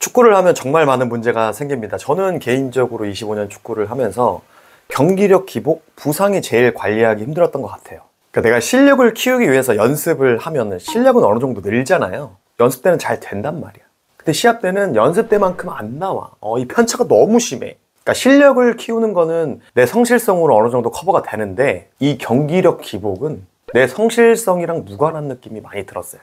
축구를 하면 정말 많은 문제가 생깁니다. 저는 개인적으로 25년 축구를 하면서 경기력 기복, 부상이 제일 관리하기 힘들었던 것 같아요. 그러니까 내가 실력을 키우기 위해서 연습을 하면 실력은 어느 정도 늘잖아요. 연습 때는 잘 된단 말이야. 근데 시합 때는 연습 때만큼 안 나와. 이 편차가 너무 심해. 그러니까 실력을 키우는 거는 내 성실성으로 어느 정도 커버가 되는데 이 경기력 기복은 내 성실성이랑 무관한 느낌이 많이 들었어요.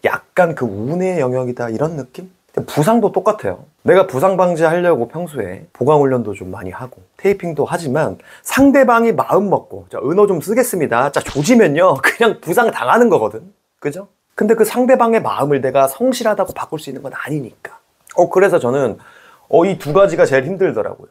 약간 그 운의 영역이다 이런 느낌? 부상도 똑같아요. 내가 부상 방지하려고 평소에 보강훈련도 좀 많이 하고 테이핑도 하지만 상대방이 마음 먹고 자, 은어 좀 쓰겠습니다. 자, 조지면요 그냥 부상 당하는 거거든. 그죠? 근데 그 상대방의 마음을 내가 성실하다고 바꿀 수 있는 건 아니니까. 그래서 저는 이 두 가지가 제일 힘들더라고요.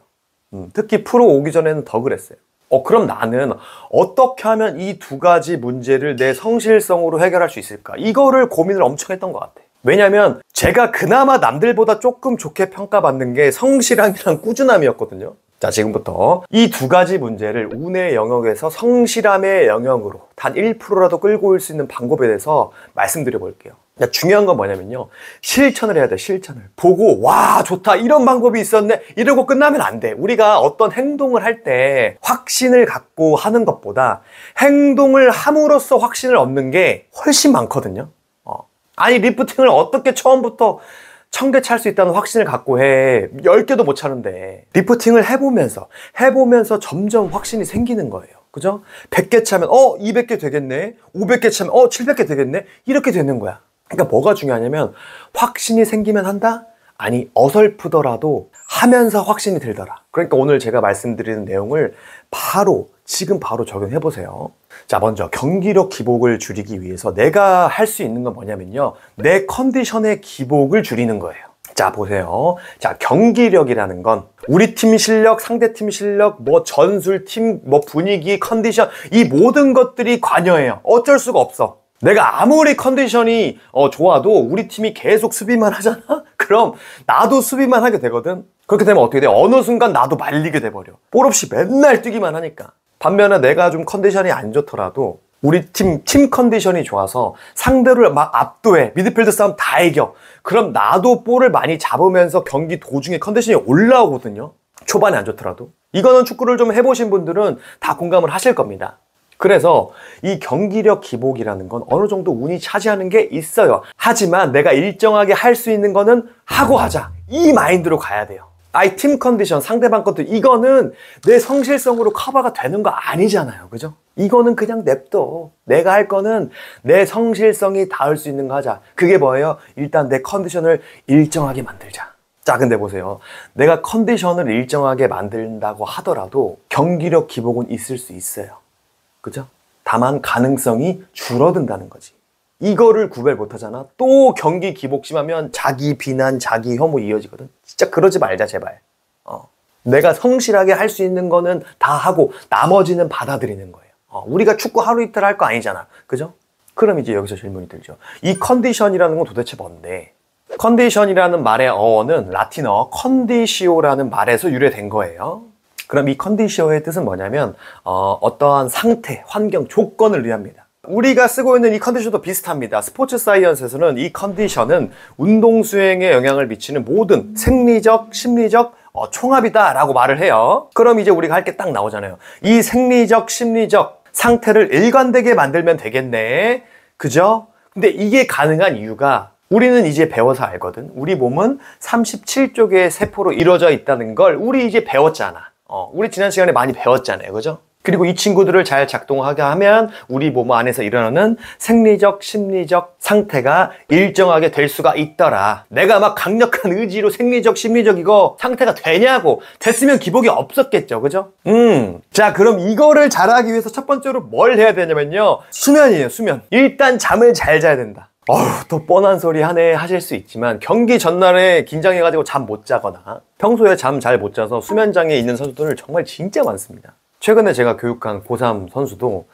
특히 프로 오기 전에는 더 그랬어요. 그럼 나는 어떻게 하면 이 두 가지 문제를 내 성실성으로 해결할 수 있을까? 이거를 고민을 엄청 했던 것 같아. 왜냐면 제가 그나마 남들보다 조금 좋게 평가받는 게 성실함이랑 꾸준함이었거든요. 자, 지금부터 이 두 가지 문제를 운의 영역에서 성실함의 영역으로 단 1%라도 끌고 올 수 있는 방법에 대해서 말씀드려 볼게요. 중요한 건 뭐냐면요, 실천을 해야 돼. 실천을 보고 와 좋다 이런 방법이 있었네 이러고 끝나면 안 돼. 우리가 어떤 행동을 할 때 확신을 갖고 하는 것보다 행동을 함으로써 확신을 얻는 게 훨씬 많거든요. 아니 리프팅을 어떻게 처음부터 1000개 찰 수 있다는 확신을 갖고 해. 10개도 못 차는데. 리프팅을 해보면서 점점 확신이 생기는 거예요. 그죠? 100개 차면 200개 되겠네. 500개 차면 700개 되겠네. 이렇게 되는 거야. 그러니까 뭐가 중요하냐면 확신이 생기면 한다? 아니 어설프더라도 하면서 확신이 들더라. 그러니까 오늘 제가 말씀드리는 내용을 지금 바로 적용해 보세요. 자, 먼저 경기력 기복을 줄이기 위해서 내가 할 수 있는 건 뭐냐면요, 내 컨디션의 기복을 줄이는 거예요. 자, 보세요. 자, 경기력이라는 건 우리 팀 실력, 상대 팀 실력, 전술, 팀, 분위기, 컨디션 이 모든 것들이 관여해요. 어쩔 수가 없어. 내가 아무리 컨디션이 좋아도 우리 팀이 계속 수비만 하잖아? 그럼 나도 수비만 하게 되거든. 그렇게 되면 어떻게 돼? 어느 순간 나도 말리게 돼버려. 볼 없이 맨날 뛰기만 하니까. 반면에 내가 좀 컨디션이 안 좋더라도 우리 팀 컨디션이 좋아서 상대를 막 압도해. 미드필드 싸움 다 이겨. 그럼 나도 볼을 많이 잡으면서 경기 도중에 컨디션이 올라오거든요. 초반에 안 좋더라도. 이거는 축구를 좀 해보신 분들은 다 공감을 하실 겁니다. 그래서 이 경기력 기복이라는 건 어느 정도 운이 차지하는 게 있어요. 하지만 내가 일정하게 할 수 있는 거는 하고 하자. 이 마인드로 가야 돼요. 팀 컨디션, 상대방 것도 이거는 내 성실성으로 커버가 되는 거 아니잖아요. 그죠? 이거는 그냥 냅둬. 내가 할 거는 내 성실성이 닿을 수 있는 거 하자. 그게 뭐예요? 일단 내 컨디션을 일정하게 만들자. 자, 근데 보세요. 내가 컨디션을 일정하게 만든다고 하더라도 경기력 기복은 있을 수 있어요. 그죠? 다만 가능성이 줄어든다는 거지. 이거를 구별 못하잖아. 또 경기 기복 심하면 자기 비난, 자기 혐오 이어지거든. 진짜 그러지 말자 제발. 내가 성실하게 할 수 있는 거는 다 하고 나머지는 받아들이는 거예요. 우리가 축구 하루 이틀 할 거 아니잖아. 그죠? 그럼 이제 여기서 질문이 들죠. 이 컨디션이라는 건 도대체 뭔데? 컨디션이라는 말의 어원은 라틴어 컨디시오라는 말에서 유래된 거예요. 그럼 이 컨디시오의 뜻은 뭐냐면 어떠한 상태, 환경, 조건을 의합니다. 우리가 쓰고 있는 이 컨디션도 비슷합니다. 스포츠 사이언스에서는 이 컨디션은 운동 수행에 영향을 미치는 모든 생리적, 심리적 총합이다 라고 말을 해요. 그럼 이제 우리가 할 게 딱 나오잖아요. 이 생리적, 심리적 상태를 일관되게 만들면 되겠네. 그죠? 근데 이게 가능한 이유가 우리는 이제 배워서 알거든. 우리 몸은 37조 개의 세포로 이루어져 있다는 걸 우리 이제 배웠잖아. 우리 지난 시간에 많이 배웠잖아요. 그죠? 그리고 이 친구들을 잘 작동하게 하면 우리 몸 안에서 일어나는 생리적, 심리적 상태가 일정하게 될 수가 있더라. 내가 막 강력한 의지로 생리적, 심리적 이거 상태가 되냐고. 됐으면 기복이 없었겠죠. 그죠? 자, 그럼 이거를 잘하기 위해서 첫 번째로 뭘 해야 되냐면요. 수면이에요, 수면. 일단 잠을 잘 자야 된다. 더 뻔한 소리 하네 하실 수 있지만 경기 전날에 긴장해가지고 잠 못 자거나 평소에 잠 잘 못 자서 수면장애 있는 선수들은 정말 진짜 많습니다. 최근에 제가 교육한 고3 선수도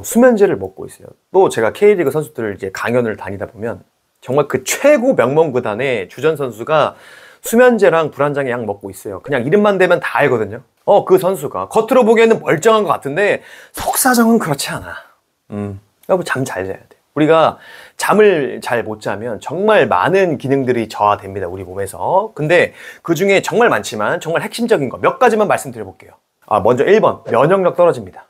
수면제를 먹고 있어요. 또 제가 K리그 선수들을 이제 강연을 다니다 보면 정말 그 최고 명문 구단의 주전 선수가 수면제랑 불안장애 약 먹고 있어요. 그냥 이름만 대면 다 알거든요. 그 선수가 겉으로 보기에는 멀쩡한 것 같은데 속사정은 그렇지 않아. 여러분 잠 잘 자야 돼. 우리가 잠을 잘 못 자면 정말 많은 기능들이 저하됩니다, 우리 몸에서. 근데 그 중에 정말 많지만 정말 핵심적인 거 몇 가지만 말씀드려볼게요. 먼저 1번, 면역력 떨어집니다.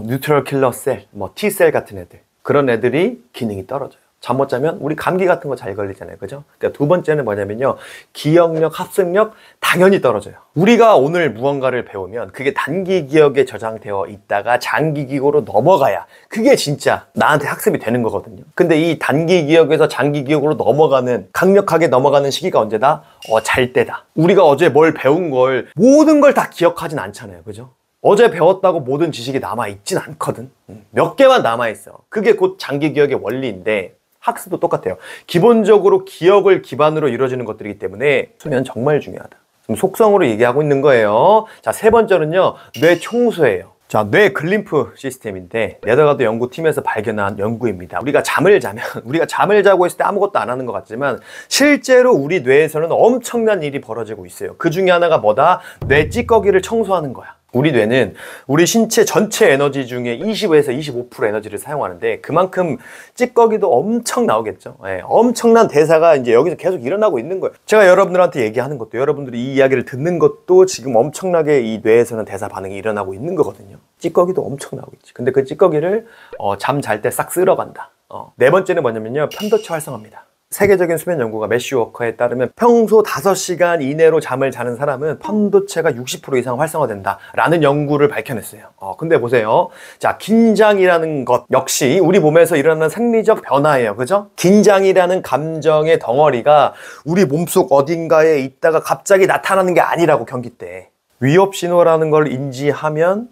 뉴트럴 킬러 셀, T셀 같은 애들. 그런 애들이 기능이 떨어져요. 잠 못 자면 우리 감기 같은 거 잘 걸리잖아요. 그죠? 그러니까 두 번째는 뭐냐면요. 기억력, 합승력 당연히 떨어져요. 우리가 오늘 무언가를 배우면 그게 단기 기억에 저장되어 있다가 장기 기억으로 넘어가야 그게 진짜 나한테 학습이 되는 거거든요. 근데 이 단기 기억에서 장기 기억으로 넘어가는, 강력하게 넘어가는 시기가 언제다? 잘 때다. 우리가 어제 뭘 배운 걸 모든 걸 다 기억하진 않잖아요. 그죠? 어제 배웠다고 모든 지식이 남아있진 않거든. 몇 개만 남아있어. 그게 곧 장기 기억의 원리인데 학습도 똑같아요. 기본적으로 기억을 기반으로 이루어지는 것들이기 때문에 수면 정말 중요하다. 지금 속성으로 얘기하고 있는 거예요. 자, 세 번째는요. 뇌 청소예요. 자, 뇌 글림프 시스템인데 네더가드 연구팀에서 발견한 연구입니다. 우리가 잠을 자고 있을 때 아무것도 안 하는 것 같지만 실제로 우리 뇌에서는 엄청난 일이 벌어지고 있어요. 그 중에 하나가 뭐다? 뇌 찌꺼기를 청소하는 거야. 우리 뇌는 우리 신체 전체 에너지 중에 25에서 25% 에너지를 사용하는데 그만큼 찌꺼기도 엄청 나오겠죠. 엄청난 대사가 이제 여기서 계속 일어나고 있는 거예요. 제가 여러분들한테 얘기하는 것도, 여러분들이 이 이야기를 듣는 것도 지금 엄청나게 이 뇌에서는 대사 반응이 일어나고 있는 거거든요. 찌꺼기도 엄청 나오고 있지. 근데 그 찌꺼기를 잠 잘 때 싹 쓸어간다. 네 번째는 뭐냐면요. 편도체 활성화입니다. 세계적인 수면 연구가 매슈 워커에 따르면 평소 5시간 이내로 잠을 자는 사람은 편도체가 60% 이상 활성화된다 라는 연구를 밝혀냈어요. 근데 보세요. 자, 긴장이라는 것 역시 우리 몸에서 일어나는 생리적 변화예요. 그죠? 긴장이라는 감정의 덩어리가 우리 몸속 어딘가에 있다가 갑자기 나타나는 게 아니라고, 경기 때. 위협 신호라는 걸 인지하면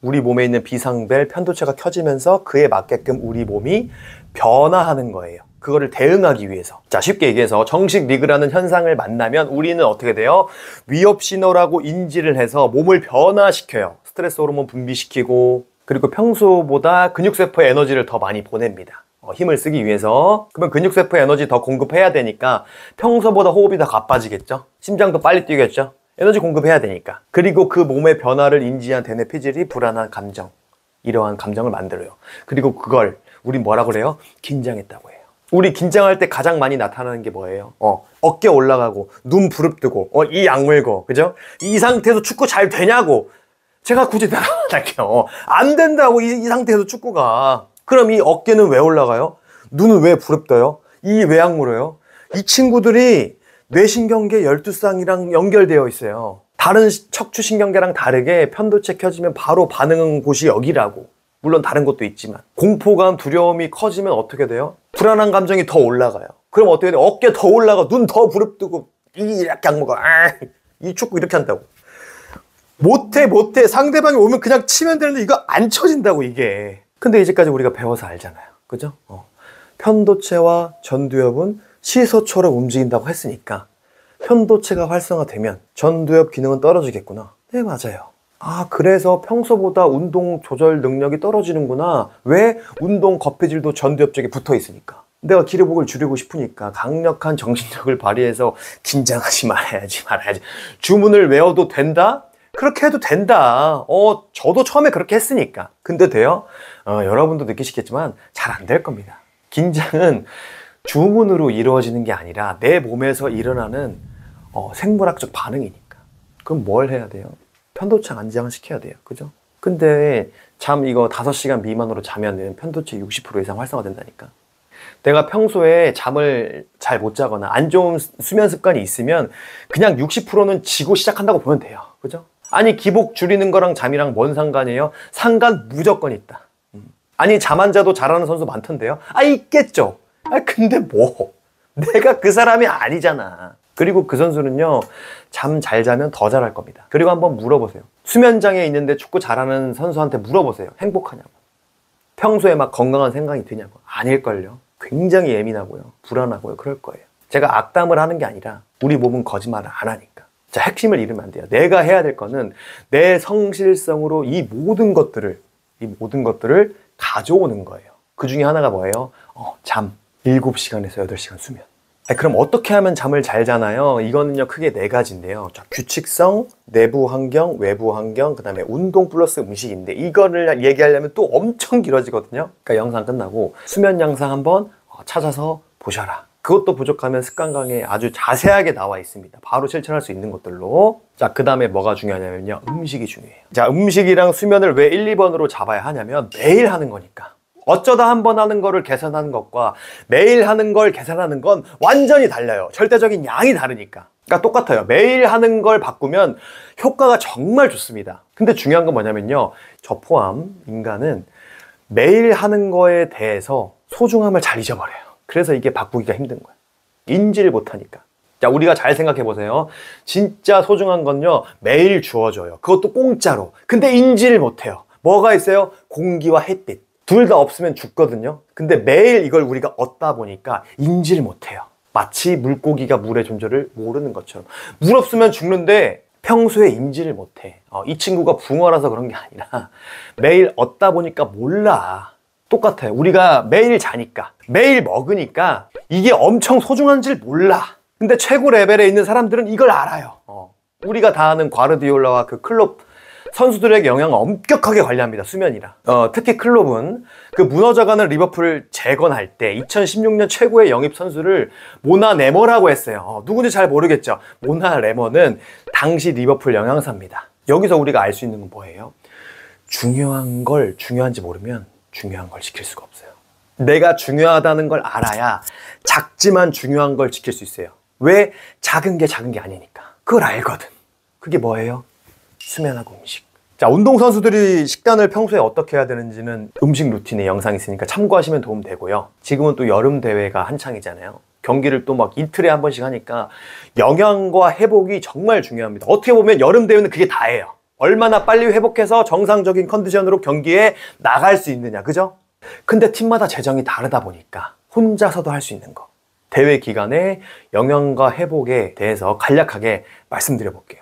우리 몸에 있는 비상벨 편도체가 켜지면서 그에 맞게끔 우리 몸이 변화하는 거예요. 그거를 대응하기 위해서. 자, 쉽게 얘기해서 정식 리그라는 현상을 만나면 우리는 어떻게 돼요? 위협 신호라고 인지를 해서 몸을 변화시켜요. 스트레스 호르몬 분비시키고, 그리고 평소보다 근육세포에 에너지를 더 많이 보냅니다. 힘을 쓰기 위해서. 그러면 근육세포에 에너지 더 공급해야 되니까 평소보다 호흡이 더 가빠지겠죠? 심장도 빨리 뛰겠죠? 에너지 공급해야 되니까. 그리고 그 몸의 변화를 인지한 대뇌 피질이 불안한 감정, 이러한 감정을 만들어요. 그리고 그걸 우리 뭐라 그래요? 긴장했다고 해요. 우리 긴장할 때 가장 많이 나타나는 게 뭐예요? 어깨 올라가고, 눈 부릅뜨고, 이 악물고, 그죠? 이 상태에서 축구 잘 되냐고. 제가 굳이 대답할게요. 안 된다고, 이 상태에서 축구가. 그럼 이 어깨는 왜 올라가요? 눈은 왜 부릅떠요? 이 왜 악물어요? 이 친구들이 뇌신경계 12쌍이랑 연결되어 있어요. 다른 척추신경계랑 다르게 편도체 켜지면 바로 반응하는 곳이 여기라고. 물론 다른 것도 있지만. 공포감, 두려움이 커지면 어떻게 돼요? 불안한 감정이 더 올라가요. 그럼 어떻게 돼요? 어깨 더 올라가, 눈 더 부릅뜨고, 이렇게 악물고, 이 축구 이렇게 한다고. 못해. 상대방이 오면 그냥 치면 되는데 이거 안 쳐진다고, 이게. 근데 이제까지 우리가 배워서 알잖아요. 그죠? 편도체와 전두엽은 시소처럼 움직인다고 했으니까 편도체가 활성화되면 전두엽 기능은 떨어지겠구나. 네, 맞아요. 그래서 평소보다 운동 조절 능력이 떨어지는구나. 왜? 운동 거폐질도 전두엽 쪽에 붙어 있으니까. 내가 기력을 줄이고 싶으니까 강력한 정신력을 발휘해서 긴장하지 말아야지. 주문을 외워도 된다? 그렇게 해도 된다. 저도 처음에 그렇게 했으니까. 근데 돼요? 여러분도 느끼시겠지만 잘 안 될 겁니다. 긴장은 주문으로 이루어지는 게 아니라 내 몸에서 일어나는 생물학적 반응이니까. 그럼 뭘 해야 돼요? 편도체 안정시켜야 돼요. 그죠? 근데 잠 이거 5시간 미만으로 자면은 편도체 60% 이상 활성화된다니까. 내가 평소에 잠을 잘 못 자거나 안 좋은 수면 습관이 있으면 그냥 60%는 지고 시작한다고 보면 돼요. 그죠? 아니, 기복 줄이는 거랑 잠이랑 뭔 상관이에요? 상관 무조건 있다. 아니, 잠 안 자도 잘하는 선수 많던데요? 있겠죠. 근데 뭐, 내가 그 사람이 아니잖아. 그리고 그 선수는요, 잠 잘 자면 더 잘할 겁니다. 그리고 한번 물어보세요. 수면장애 있는데 축구 잘하는 선수한테 물어보세요. 행복하냐고. 평소에 막 건강한 생각이 드냐고. 아닐걸요. 굉장히 예민하고요. 불안하고요. 그럴 거예요. 제가 악담을 하는 게 아니라 우리 몸은 거짓말을 안 하니까. 자, 핵심을 잃으면 안 돼요. 내가 해야 될 거는 내 성실성으로 이 모든 것들을 가져오는 거예요. 그 중에 하나가 뭐예요? 잠 7시간에서 8시간 수면. 그럼 어떻게 하면 잠을 잘 자나요? 이거는요 크게 네 가지인데요. 자, 규칙성, 내부 환경, 외부 환경, 그 다음에 운동 플러스 음식인데 이거를 얘기하려면 또 엄청 길어지거든요. 그러니까 영상 끝나고 수면 양상 한번 찾아서 보셔라. 그것도 부족하면 습관 강의에 아주 자세하게 나와 있습니다. 바로 실천할 수 있는 것들로. 자, 그 다음에 뭐가 중요하냐면요, 음식이 중요해요. 자, 음식이랑 수면을 왜 1, 2번으로 잡아야 하냐면 매일 하는 거니까. 어쩌다 한 번 하는 거를 개선하는 것과 매일 하는 걸 개선하는 건 완전히 달라요. 절대적인 양이 다르니까. 그러니까 똑같아요. 매일 하는 걸 바꾸면 효과가 정말 좋습니다. 근데 중요한 건 뭐냐면요, 저 포함 인간은 매일 하는 거에 대해서 소중함을 잘 잊어버려요. 그래서 이게 바꾸기가 힘든 거예요. 인지를 못하니까. 자, 우리가 잘 생각해 보세요. 진짜 소중한 건요, 매일 주어져요. 그것도 공짜로. 근데 인지를 못해요. 뭐가 있어요? 공기와 햇빛. 둘 다 없으면 죽거든요. 근데 매일 이걸 우리가 얻다 보니까 인지를 못해요. 마치 물고기가 물의 존재를 모르는 것처럼. 물 없으면 죽는데 평소에 인지를 못해. 이 친구가 붕어라서 그런 게 아니라 매일 얻다 보니까 몰라. 똑같아요. 우리가 매일 자니까, 매일 먹으니까 이게 엄청 소중한 줄 몰라. 근데 최고 레벨에 있는 사람들은 이걸 알아요. 우리가 다 아는 과르디올라와 그 클롭 선수들에게 영향을 엄격하게 관리합니다. 수면이라. 특히 클롭은 그 무너져가는 리버풀을 재건할 때 2016년 최고의 영입 선수를 모나 레머라고 했어요. 누군지 잘 모르겠죠. 모나 레머는 당시 리버풀 영양사입니다. 여기서 우리가 알 수 있는 건 뭐예요? 중요한 걸 중요한지 모르면 중요한 걸 지킬 수가 없어요. 내가 중요하다는 걸 알아야 작지만 중요한 걸 지킬 수 있어요. 왜? 작은 게 아니니까. 그걸 알거든. 그게 뭐예요? 수면하고 음식. 자, 운동선수들이 식단을 평소에 어떻게 해야 되는지는 음식 루틴에 영상이 있으니까 참고하시면 도움 되고요. 지금은 또 여름 대회가 한창이잖아요. 경기를 또 막 이틀에 한 번씩 하니까 영양과 회복이 정말 중요합니다. 어떻게 보면 여름 대회는 그게 다예요. 얼마나 빨리 회복해서 정상적인 컨디션으로 경기에 나갈 수 있느냐, 그죠? 근데 팀마다 재정이 다르다 보니까 혼자서도 할 수 있는 거. 대회 기간에 영양과 회복에 대해서 간략하게 말씀드려 볼게요.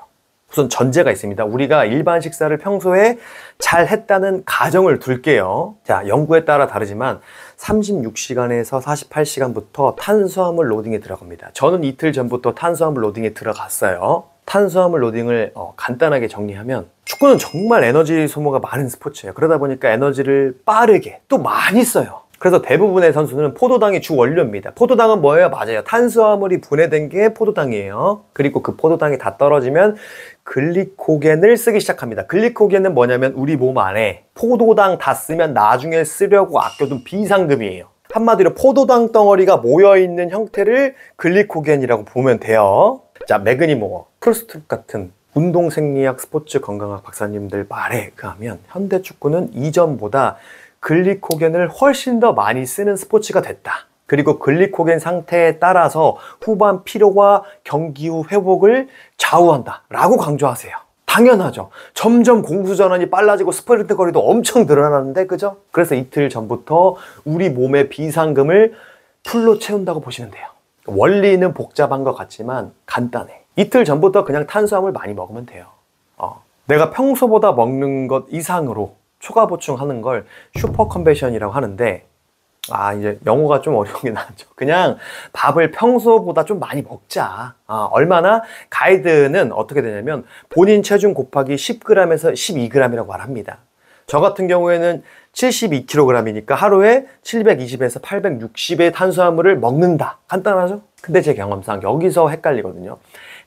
우선 전제가 있습니다. 우리가 일반 식사를 평소에 잘 했다는 가정을 둘게요. 자, 연구에 따라 다르지만 36시간에서 48시간부터 탄수화물 로딩에 들어갑니다. 저는 이틀 전부터 탄수화물 로딩에 들어갔어요. 탄수화물 로딩을 간단하게 정리하면 축구는 정말 에너지 소모가 많은 스포츠예요. 그러다 보니까 에너지를 빠르게 또 많이 써요. 그래서 대부분의 선수는 포도당이 주 원료입니다. 포도당은 뭐예요? 맞아요. 탄수화물이 분해된 게 포도당이에요. 그리고 그 포도당이 다 떨어지면 글리코겐을 쓰기 시작합니다. 글리코겐은 뭐냐면 우리 몸 안에 포도당 다 쓰면 나중에 쓰려고 아껴둔 비상금이에요. 한마디로 포도당 덩어리가 모여있는 형태를 글리코겐이라고 보면 돼요. 자, 매그니모어, 풀스트룹 같은 운동생리학 스포츠 건강학 박사님들 말에 의하면 현대 축구는 이전보다 글리코겐을 훨씬 더 많이 쓰는 스포츠가 됐다. 그리고 글리코겐 상태에 따라서 후반 피로와 경기 후 회복을 좌우한다 라고 강조하세요. 당연하죠. 점점 공수 전환이 빨라지고 스프린트 거리도 엄청 늘어나는데, 그죠? 그래서 이틀 전부터 우리 몸의 비상금을 풀로 채운다고 보시면 돼요. 원리는 복잡한 것 같지만 간단해. 이틀 전부터 그냥 탄수화물 많이 먹으면 돼요. 내가 평소보다 먹는 것 이상으로 초과 보충하는 걸 슈퍼 컨베션이라고 하는데, 이제 영어가 좀 어려운 게 나죠. 그냥 밥을 평소보다 좀 많이 먹자. 얼마나? 가이드는 어떻게 되냐면 본인 체중 곱하기 10g에서 12g이라고 말합니다. 저 같은 경우에는 72kg이니까 하루에 720에서 860의 탄수화물을 먹는다. 간단하죠? 근데 제 경험상 여기서 헷갈리거든요.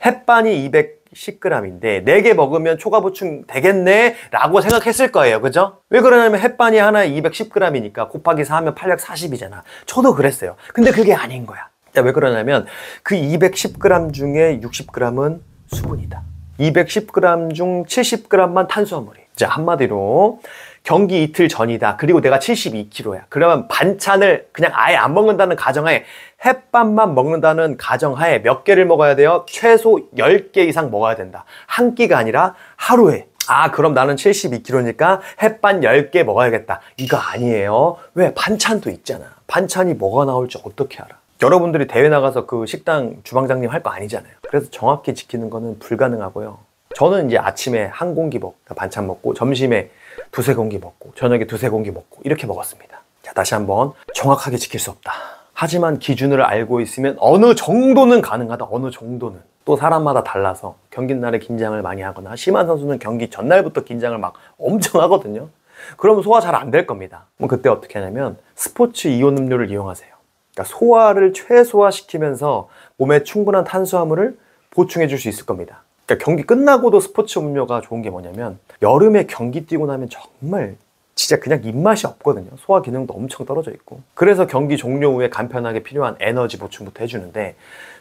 햇반이 210g인데 4개 먹으면 초과 보충 되겠네 라고 생각했을 거예요. 그죠? 왜 그러냐면 햇반이 하나에 210g이니까 곱하기 4 하면 840이잖아. 저도 그랬어요. 근데 그게 아닌 거야. 왜 그러냐면 그 210g 중에 60g은 수분이다. 210g 중 70g만 탄수화물이. 자, 한마디로 경기 이틀 전이다. 그리고 내가 72kg야. 그러면 반찬을 그냥 아예 안 먹는다는 가정하에, 햇반만 먹는다는 가정하에 몇 개를 먹어야 돼요? 최소 10개 이상 먹어야 된다. 한 끼가 아니라 하루에. 그럼 나는 72kg니까 햇반 10개 먹어야겠다. 이거 아니에요. 왜? 반찬도 있잖아. 반찬이 뭐가 나올지 어떻게 알아? 여러분들이 대회 나가서 그 식당 주방장님 할 거 아니잖아요. 그래서 정확히 지키는 거는 불가능하고요. 저는 이제 아침에 한 공기 반찬 먹고, 점심에 두세 공기 먹고, 저녁에 두세 공기 먹고 이렇게 먹었습니다. 자, 다시 한번 정확하게 지킬 수 없다. 하지만 기준을 알고 있으면 어느 정도는 가능하다. 어느 정도는. 또 사람마다 달라서 경기 날에 긴장을 많이 하거나 심한 선수는 경기 전날부터 긴장을 막 엄청 하거든요. 그러면 소화 잘 안 될 겁니다. 그럼 그때 어떻게 하냐면 스포츠 이온 음료를 이용하세요. 그러니까 소화를 최소화시키면서 몸에 충분한 탄수화물을 보충해 줄 수 있을 겁니다. 그러니까 경기 끝나고도 스포츠 음료가 좋은 게 뭐냐면 여름에 경기 뛰고 나면 정말 진짜 그냥 입맛이 없거든요. 소화 기능도 엄청 떨어져 있고. 그래서 경기 종료 후에 간편하게 필요한 에너지 보충부터 해주는데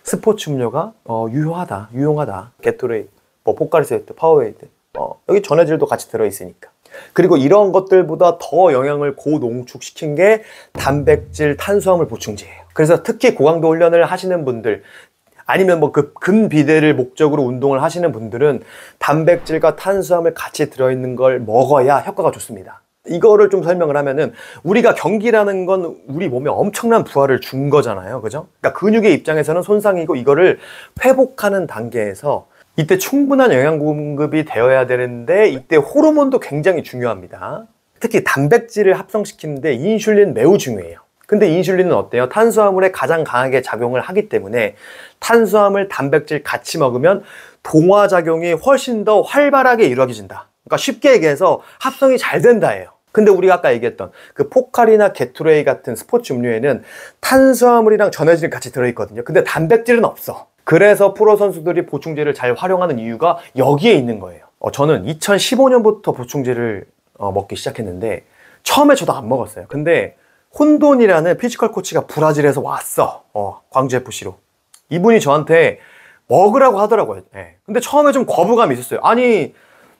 스포츠 음료가 유용하다. 게토레이드, 뭐 포카리 스웨트, 파워에이드, 여기 전해질도 같이 들어있으니까. 그리고 이런 것들보다 더 영양을 고농축시킨 게 단백질, 탄수화물 보충제예요. 그래서 특히 고강도 훈련을 하시는 분들 아니면 뭐 그 근비대를 목적으로 운동을 하시는 분들은 단백질과 탄수화물 같이 들어있는 걸 먹어야 효과가 좋습니다. 이거를 좀 설명을 하면은 우리가 경기라는 건 우리 몸에 엄청난 부하를 준 거잖아요. 그죠? 그러니까 근육의 입장에서는 손상이고 이거를 회복하는 단계에서 이때 충분한 영양 공급이 되어야 되는데 이때 호르몬도 굉장히 중요합니다. 특히 단백질을 합성시키는데 인슐린 매우 중요해요. 근데 인슐린은 어때요? 탄수화물에 가장 강하게 작용을 하기 때문에 탄수화물, 단백질 같이 먹으면 동화작용이 훨씬 더 활발하게 이루어진다. 그러니까 쉽게 얘기해서 합성이 잘 된다예요. 근데 우리가 아까 얘기했던 그 포카리나 게토레이 같은 스포츠 음료에는 탄수화물이랑 전해질이 같이 들어있거든요. 근데 단백질은 없어. 그래서 프로 선수들이 보충제를 잘 활용하는 이유가 여기에 있는 거예요. 저는 2015년부터 보충제를 먹기 시작했는데 처음에 저도 안 먹었어요. 근데 혼돈이라는 피지컬 코치가 브라질에서 왔어. 광주 FC로. 이분이 저한테 먹으라고 하더라고요. 네. 근데 처음에 좀 거부감이 있었어요. 아니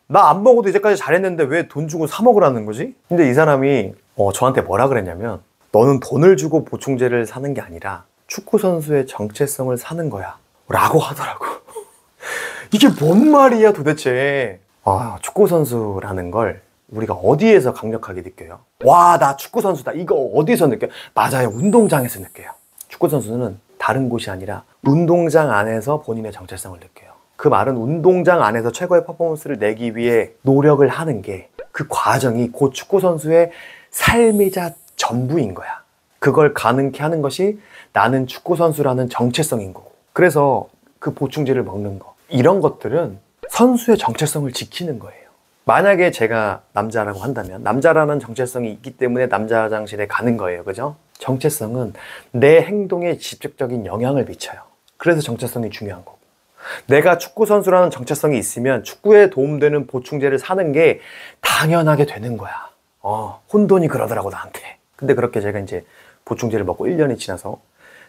나 안 먹어도 이제까지 잘했는데 왜 돈 주고 사 먹으라는 거지? 근데 이 사람이 저한테 뭐라 그랬냐면 너는 돈을 주고 보충제를 사는 게 아니라 축구 선수의 정체성을 사는 거야 라고 하더라고. 이게 뭔 말이야 도대체. 축구 선수라는 걸 우리가 어디에서 강력하게 느껴요? 와, 나 축구 선수다. 이거 어디서 느껴요? 맞아요. 운동장에서 느껴요. 축구 선수는 다른 곳이 아니라 운동장 안에서 본인의 정체성을 느껴요. 그 말은 운동장 안에서 최고의 퍼포먼스를 내기 위해 노력을 하는 게 그 과정이 곧 축구 선수의 삶이자 전부인 거야. 그걸 가능케 하는 것이 나는 축구 선수라는 정체성인 거고. 그래서 그 보충제를 먹는 거. 이런 것들은 선수의 정체성을 지키는 거예요. 만약에 제가 남자라고 한다면 남자라는 정체성이 있기 때문에 남자 화장실에 가는 거예요. 그죠? 정체성은 내 행동에 직접적인 영향을 미쳐요. 그래서 정체성이 중요한 거고. 내가 축구 선수라는 정체성이 있으면 축구에 도움되는 보충제를 사는 게 당연하게 되는 거야. 혼돈이 그러더라고 나한테. 근데 그렇게 제가 이제 보충제를 먹고 1년이 지나서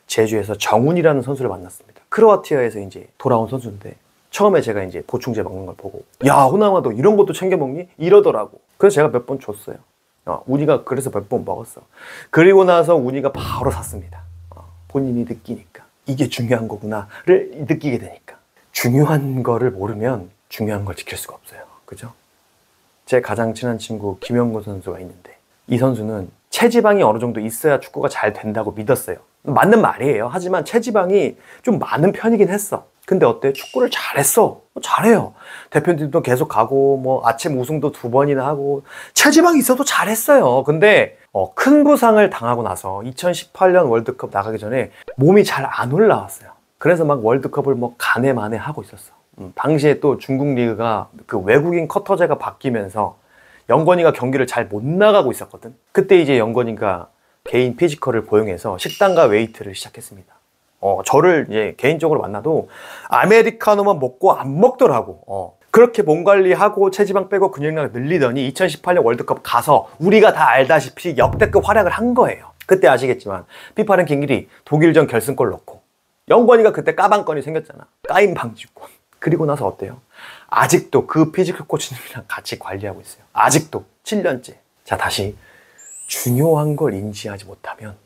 제주에서 정훈이라는 선수를 만났습니다. 크로아티아에서 이제 돌아온 선수인데 처음에 제가 이제 보충제 먹는 걸 보고 야 호남아 너 이런 것도 챙겨 먹니? 이러더라고. 그래서 제가 몇 번 줬어요. 운이가 그래서 몇 번 먹었어. 그리고 나서 운이가 바로 샀습니다. 본인이 느끼니까 이게 중요한 거구나를 느끼게 되니까. 중요한 거를 모르면 중요한 걸 지킬 수가 없어요. 그죠? 제 가장 친한 친구 김영구 선수가 있는데 이 선수는 체지방이 어느 정도 있어야 축구가 잘 된다고 믿었어요. 맞는 말이에요. 하지만 체지방이 좀 많은 편이긴 했어. 근데 어때? 축구를 잘했어. 잘해요. 대표팀도 계속 가고 뭐 아침 우승도 2번이나 하고 체지방이 있어도 잘했어요. 근데 큰 부상을 당하고 나서 2018년 월드컵 나가기 전에 몸이 잘 안 올라왔어요. 그래서 막 월드컵을 뭐 간에 만에 하고 있었어. 당시에 또 중국 리그가 그 외국인 커터제가 바뀌면서 영건이가 경기를 잘 못 나가고 있었거든. 그때 이제 영건이가 개인 피지컬을 고용해서 식단과 웨이트를 시작했습니다. 저를 이제 개인적으로 만나도 아메리카노만 먹고 안 먹더라고. 그렇게 몸 관리하고 체지방 빼고 근육량 늘리더니 2018년 월드컵 가서 우리가 다 알다시피 역대급 활약을 한 거예요. 그때 아시겠지만 피파 랭킹 1위 독일전 결승골 넣고 영건이가 그때 까방건이 생겼잖아. 까임 방지권. 그리고 나서 어때요? 아직도 그 피지컬 코치님이랑 같이 관리하고 있어요. 아직도 7년째. 자 다시 중요한 걸 인지하지 못하면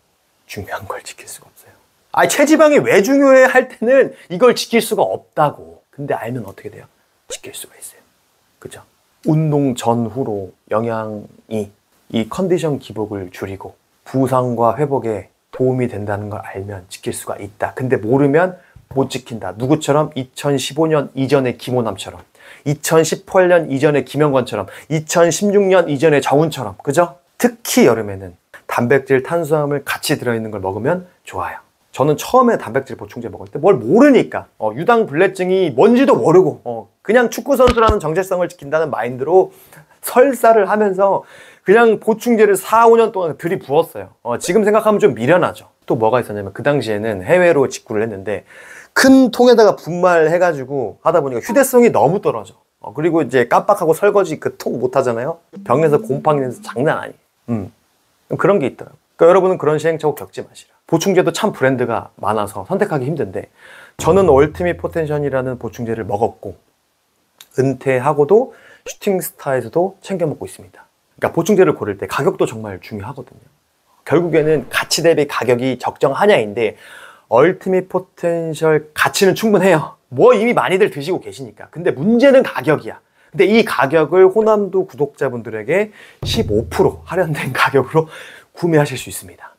중요한 걸 지킬 수가 없어요. 체지방이 왜 중요해 할 때는 이걸 지킬 수가 없다고. 근데 알면 어떻게 돼요? 지킬 수가 있어요. 그죠? 운동 전후로 영양이 이 컨디션 기복을 줄이고 부상과 회복에 도움이 된다는 걸 알면 지킬 수가 있다. 근데 모르면 못 지킨다. 누구처럼? 2015년 이전의 김호남처럼, 2018년 이전의 김영권처럼, 2016년 이전의 정훈처럼. 그죠? 특히 여름에는 단백질, 탄수화물 같이 들어있는 걸 먹으면 좋아요. 저는 처음에 단백질 보충제 먹을 때 뭘 모르니까 유당불내증이 뭔지도 모르고 그냥 축구선수라는 정체성을 지킨다는 마인드로 설사를 하면서 그냥 보충제를 4, 5년 동안 들이부었어요. 지금 생각하면 좀 미련하죠. 또 뭐가 있었냐면 그 당시에는 해외로 직구를 했는데 큰 통에다가 분말해가지고 하다 보니까 휴대성이 너무 떨어져. 그리고 이제 깜빡하고 설거지 그 통 못하잖아요. 병에서 곰팡이 내서 장난 아니에요. 그런 게 있더라고요. 그러니까 여러분은 그런 시행착오 겪지 마시라. 보충제도 참 브랜드가 많아서 선택하기 힘든데 저는 얼티밋 포텐션이라는 보충제를 먹었고 은퇴하고도 슈팅스타에서도 챙겨 먹고 있습니다. 그러니까 보충제를 고를 때 가격도 정말 중요하거든요. 결국에는 가치 대비 가격이 적정하냐인데 얼티밋 포텐셜 가치는 충분해요. 뭐 이미 많이들 드시고 계시니까. 근데 문제는 가격이야. 근데 이 가격을 호남도 구독자분들에게 15% 할인된 가격으로 구매하실 수 있습니다.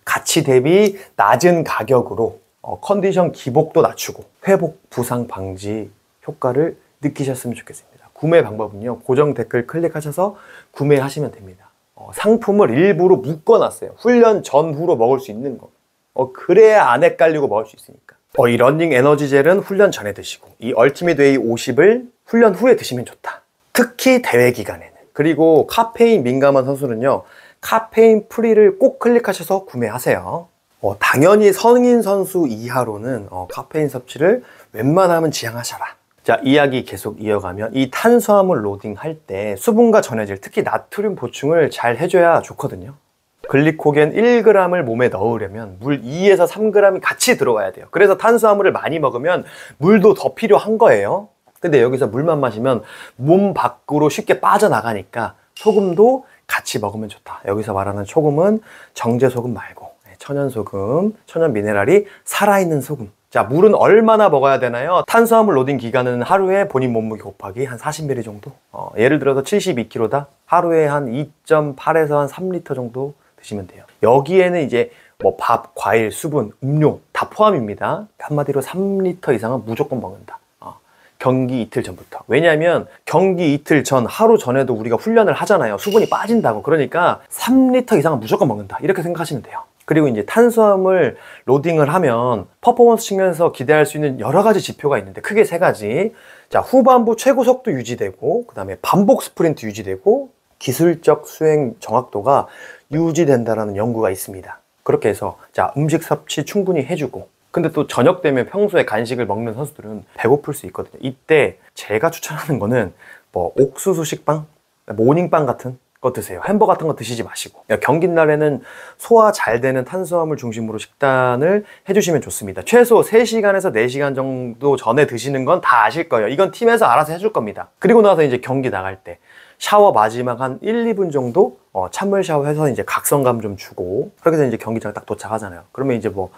가치 대비 낮은 가격으로 컨디션 기복도 낮추고 회복 부상 방지 효과를 느끼셨으면 좋겠습니다. 구매 방법은요, 고정 댓글 클릭하셔서 구매하시면 됩니다. 상품을 일부러 묶어놨어요. 훈련 전후로 먹을 수 있는 거. 그래야 안 헷갈리고 먹을 수 있으니까. 이 러닝 에너지 젤은 훈련 전에 드시고 이 얼티밋 웨이 50을 훈련 후에 드시면 좋다. 특히 대회 기간에는. 그리고 카페인 민감한 선수는요, 카페인 프리를 꼭 클릭하셔서 구매하세요. 당연히 성인 선수 이하로는 카페인 섭취를 웬만하면 지양하셔라. 자, 이야기 계속 이어가면 이 탄수화물 로딩 할 때 수분과 전해질, 특히 나트륨 보충을 잘 해줘야 좋거든요. 글리코겐 1g을 몸에 넣으려면 물 2에서 3g이 같이 들어가야 돼요. 그래서 탄수화물을 많이 먹으면 물도 더 필요한 거예요. 근데 여기서 물만 마시면 몸 밖으로 쉽게 빠져나가니까 소금도 같이 먹으면 좋다. 여기서 말하는 소금은 정제소금 말고 천연소금, 천연미네랄이 살아있는 소금. 자, 물은 얼마나 먹어야 되나요? 탄수화물 로딩 기간은 하루에 본인 몸무게 곱하기 한 40ml 정도. 예를 들어서 72kg다. 하루에 한 2.8에서 한 3리터 정도 드시면 돼요. 여기에는 이제 뭐 밥, 과일, 수분, 음료 다 포함입니다. 한마디로 3리터 이상은 무조건 먹는다. 경기 이틀 전부터. 왜냐하면 경기 이틀 전, 하루 전에도 우리가 훈련을 하잖아요. 수분이 빠진다고. 그러니까 3리터 이상은 무조건 먹는다. 이렇게 생각하시면 돼요. 그리고 이제 탄수화물 로딩을 하면 퍼포먼스 측면에서 기대할 수 있는 여러 가지 지표가 있는데 크게 세 가지. 자, 후반부 최고 속도 유지되고, 그 다음에 반복 스프린트 유지되고, 기술적 수행 정확도가 유지된다라는 연구가 있습니다. 그렇게 해서 자, 음식 섭취 충분히 해주고, 근데 또 저녁 되면 평소에 간식을 먹는 선수들은 배고플 수 있거든요. 이때 제가 추천하는 거는 뭐 옥수수 식빵, 모닝빵 같은 거 드세요. 햄버거 같은 거 드시지 마시고. 경기 날에는 소화 잘 되는 탄수화물 중심으로 식단을 해주시면 좋습니다. 최소 3시간에서 4시간 정도 전에 드시는 건 다 아실 거예요. 이건 팀에서 알아서 해줄 겁니다. 그리고 나서 이제 경기 나갈 때 샤워 마지막 한 1, 2분 정도 찬물 샤워해서 이제 각성감 좀 주고, 그렇게 해서 이제 경기장 딱 도착하잖아요. 그러면 이제 뭐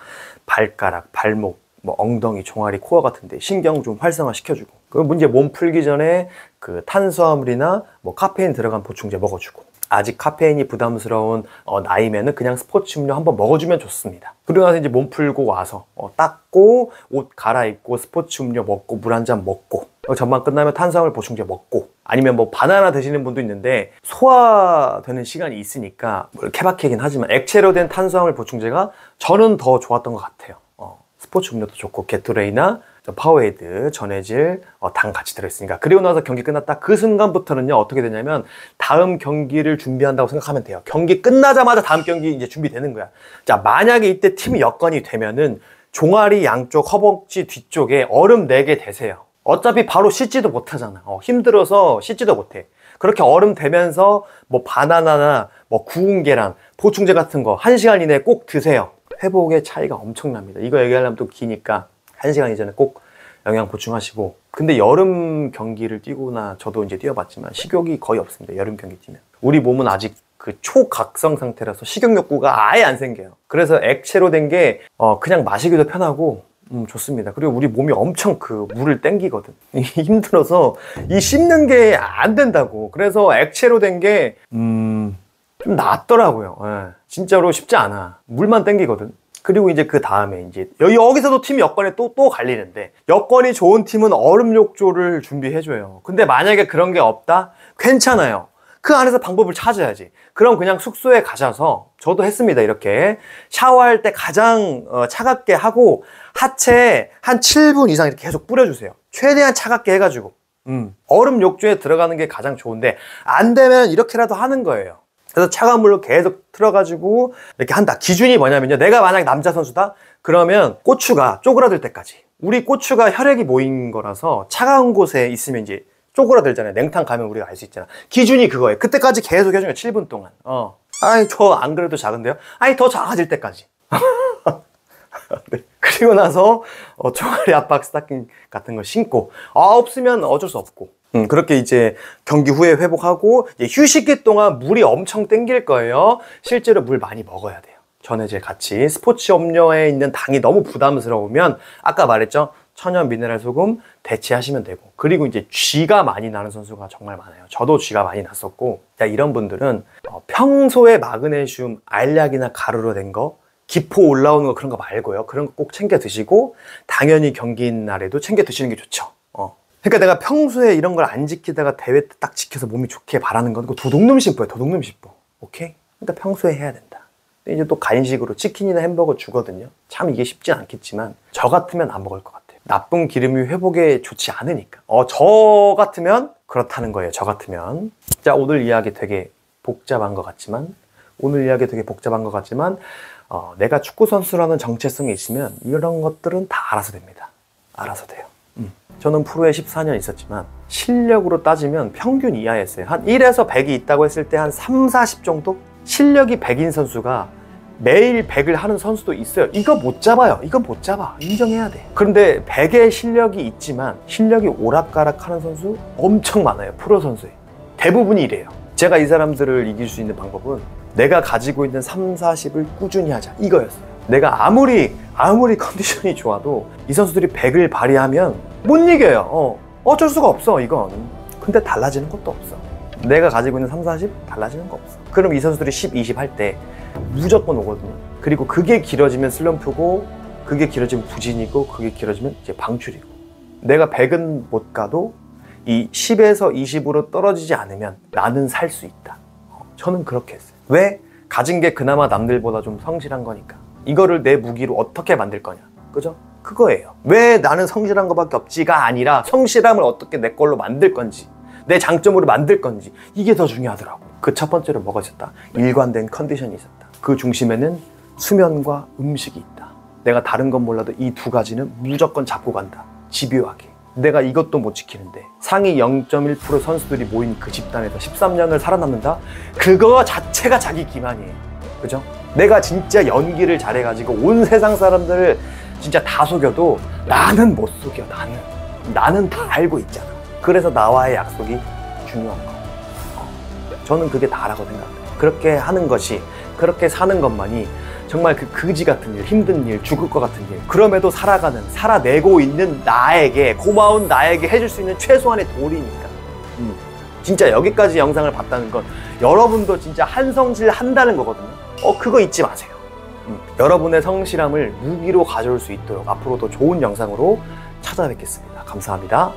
발가락, 발목, 뭐 엉덩이, 종아리, 코어 같은데 신경 좀 활성화 시켜주고, 그럼 이제 몸 풀기 전에 그 탄수화물이나 뭐 카페인 들어간 보충제 먹어주고, 아직 카페인이 부담스러운 나이면은 그냥 스포츠 음료 한번 먹어주면 좋습니다. 그러고 나서 이제 몸 풀고 와서 닦고 옷 갈아입고 스포츠 음료 먹고 물 한 잔 먹고, 전반 끝나면 탄수화물 보충제 먹고, 아니면 뭐 바나나 드시는 분도 있는데 소화되는 시간이 있으니까 뭐 케바케긴 하지만 액체로 된 탄수화물 보충제가 저는 더 좋았던 것 같아요. 스포츠 음료도 좋고 게토레이나 파워에이드, 전해질, 당 같이 들어있으니까. 그리고 나서 경기 끝났다. 그 순간부터는요, 어떻게 되냐면 다음 경기를 준비한다고 생각하면 돼요. 경기 끝나자마자 다음 경기 이제 준비되는 거야. 자, 만약에 이때 팀 여건이 되면은 종아리 양쪽 허벅지 뒤쪽에 얼음 4개 대세요. 어차피 바로 씻지도 못하잖아. 힘들어서 씻지도 못해. 그렇게 얼음 대면서 뭐 바나나나 뭐 구운 계란, 보충제 같은 거 1시간 이내에 꼭 드세요. 회복의 차이가 엄청납니다. 이거 얘기하려면 또 기니까 1시간 이전에 꼭 영양 보충하시고. 근데 여름 경기를 뛰거나, 저도 이제 뛰어봤지만 식욕이 거의 없습니다. 여름 경기 뛰면 우리 몸은 아직 그 초각성 상태라서 식욕 욕구가 아예 안 생겨요. 그래서 액체로 된 게 그냥 마시기도 편하고 좋습니다. 그리고 우리 몸이 엄청 그 물을 땡기거든. 힘들어서 이 씹는 게 안 된다고. 그래서 액체로 된 게 좀 낫더라고요. 진짜로 쉽지 않아. 물만 땡기거든. 그리고 이제 그 다음에 이제 여기서도 팀 여건에 또 갈리는데, 여건이 좋은 팀은 얼음 욕조를 준비해줘요. 근데 만약에 그런 게 없다? 괜찮아요. 그 안에서 방법을 찾아야지. 그럼 그냥 숙소에 가셔서, 저도 했습니다. 이렇게 샤워할 때 가장 차갑게 하고 하체에 한 7분 이상 이렇게 계속 뿌려주세요. 최대한 차갑게 해가지고. 얼음 욕조에 들어가는 게 가장 좋은데, 안 되면 이렇게라도 하는 거예요. 그래서 차가운 물로 계속 틀어가지고 이렇게 한다. 기준이 뭐냐면요, 내가 만약 남자 선수다 그러면 고추가 쪼그라들 때까지. 우리 고추가 혈액이 모인 거라서 차가운 곳에 있으면 이제 쪼그라들잖아요. 냉탕 가면 우리가 알 수 있잖아. 기준이 그거예요. 그때까지 계속 해주는 거예요. 7분 동안. 아이, 저 안 그래도 작은데요? 아니, 더 작아질 때까지. 네. 그리고 나서 종아리 압박 스타킹 같은 거 신고, 없으면 어쩔 수 없고, 그렇게 이제 경기 후에 회복하고, 이제 휴식기 동안 물이 엄청 땡길 거예요. 실제로 물 많이 먹어야 돼요. 전해질 같이 스포츠 음료에 있는 당이 너무 부담스러우면 아까 말했죠, 천연 미네랄 소금 대체하시면 되고, 그리고 이제 쥐가 많이 나는 선수가 정말 많아요. 저도 쥐가 많이 났었고, 이런 분들은 평소에 마그네슘 알약이나 가루로 된 거, 기포 올라오는 거 그런 거 말고요, 그런 거 꼭 챙겨 드시고, 당연히 경기 날에도 챙겨 드시는 게 좋죠. 그러니까 내가 평소에 이런 걸 안 지키다가 대회 때 딱 지켜서 몸이 좋게 바라는 건 도둑놈 심보예요. 도둑놈 심보. 오케이? 그러니까 평소에 해야 된다. 근데 이제 또 간식으로 치킨이나 햄버거 주거든요. 참 이게 쉽진 않겠지만 저 같으면 안 먹을 것 같아요. 나쁜 기름이 회복에 좋지 않으니까. 저 같으면 그렇다는 거예요. 저 같으면. 자, 오늘 이야기 되게 복잡한 것 같지만 내가 축구 선수라는 정체성이 있으면 이런 것들은 다 알아서 됩니다. 알아서 돼요. 저는 프로에 14년 있었지만 실력으로 따지면 평균 이하였어요. 한 1에서 100이 있다고 했을 때 한 3, 40 정도? 실력이 100인 선수가 매일 100을 하는 선수도 있어요. 이거 못 잡아요. 이거 못 잡아. 인정해야 돼. 그런데 100의 실력이 있지만 실력이 오락가락 하는 선수 엄청 많아요. 프로 선수에. 대부분이 이래요. 제가 이 사람들을 이길 수 있는 방법은 내가 가지고 있는 3, 40을 꾸준히 하자. 이거였어요. 내가 아무리 컨디션이 좋아도 이 선수들이 100을 발휘하면 못 이겨요. 어쩔 수가 없어, 이건. 근데 달라지는 것도 없어. 내가 가지고 있는 3, 40 달라지는 거 없어. 그럼 이 선수들이 10, 20 할 때 무조건 오거든요. 그리고 그게 길어지면 슬럼프고, 그게 길어지면 부진이고, 그게 길어지면 이제 방출이고. 내가 100은 못 가도 이 10에서 20으로 떨어지지 않으면 나는 살 수 있다. 저는 그렇게 했어요. 왜? 가진 게 그나마 남들보다 좀 성실한 거니까. 이거를 내 무기로 어떻게 만들 거냐, 그죠? 그거예요. 왜 나는 성실한 거밖에 없지가 아니라 성실함을 어떻게 내 걸로 만들 건지, 내 장점으로 만들 건지, 이게 더 중요하더라고. 그 첫 번째로 뭐가 있었다? 일관된 컨디션이 있었다. 그 중심에는 수면과 음식이 있다. 내가 다른 건 몰라도 이 두 가지는 무조건 잡고 간다. 집요하게. 내가 이것도 못 지키는데 상위 0.1% 선수들이 모인 그 집단에서 13년을 살아남는다? 그거 자체가 자기 기만이에요. 그죠? 내가 진짜 연기를 잘해가지고 온 세상 사람들을 진짜 다 속여도 나는 못 속여. 나는 다 알고 있잖아. 그래서 나와의 약속이 중요한 거. 저는 그게 다라고 생각해요. 그렇게 하는 것이, 그렇게 사는 것만이 정말 그 그지 같은 일, 힘든 일, 죽을 것 같은 일, 그럼에도 살아내고 있는 나에게, 고마운 나에게 해줄 수 있는 최소한의 도리니까. 진짜 여기까지 영상을 봤다는 건 여러분도 진짜 한성실 한다는 거거든요. 그거 잊지 마세요. 여러분의 성실함을 무기로 가져올 수 있도록 앞으로도 좋은 영상으로 찾아뵙겠습니다. 감사합니다.